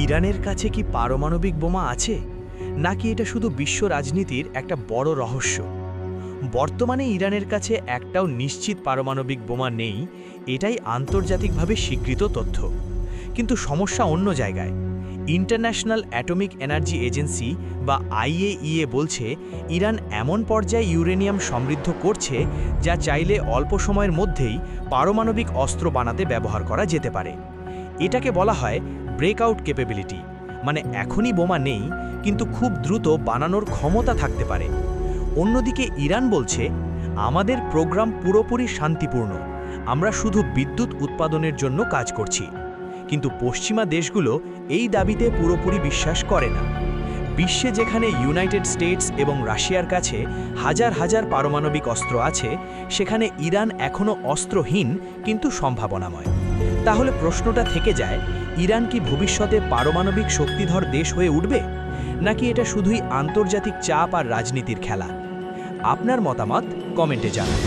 ইরানের কাছে কি পারমাণবিক বোমা আছে, নাকি এটা শুধু বিশ্ব রাজনীতির একটা বড় রহস্য? বর্তমানে ইরানের কাছে একটাও নিশ্চিত পারমাণবিক বোমা নেই, এটাই আন্তর্জাতিকভাবে স্বীকৃত তথ্য। কিন্তু সমস্যা অন্য জায়গায়। ইন্টারন্যাশনাল অ্যাটমিক এনার্জি এজেন্সি বা আইএইএ বলছে, ইরান এমন পর্যায়ে ইউরেনিয়াম সমৃদ্ধ করছে যা চাইলে অল্প সময়ের মধ্যেই পারমাণবিক অস্ত্র বানাতে ব্যবহার করা যেতে পারে। এটাকে বলা হয় ব্রেকআউট ক্যাপাবিলিটি, মানে এখনই বোমা নেই, কিন্তু খুব দ্রুত বানানোর ক্ষমতা থাকতে পারে। অন্যদিকে ইরান বলছে, আমাদের প্রোগ্রাম পুরোপুরি শান্তিপূর্ণ, আমরা শুধু বিদ্যুৎ উৎপাদনের জন্য কাজ করছি। কিন্তু পশ্চিমা দেশগুলো এই দাবিতে পুরোপুরি বিশ্বাস করে না। বিশ্বে যেখানে ইউনাইটেড স্টেটস এবং রাশিয়ার কাছে হাজার হাজার পারমাণবিক অস্ত্র আছে, সেখানে ইরান এখনও অস্ত্রহীন কিন্তু সম্ভাবনাময়। তাহলে প্রশ্নটা থেকে যায়, ইরান কি ভবিষ্যতে পারমাণবিক শক্তিধর দেশ হয়ে উঠবে, নাকি এটা শুধুই আন্তর্জাতিক চাপ আর রাজনীতির খেলা? আপনার মতামত কমেন্টে জানান।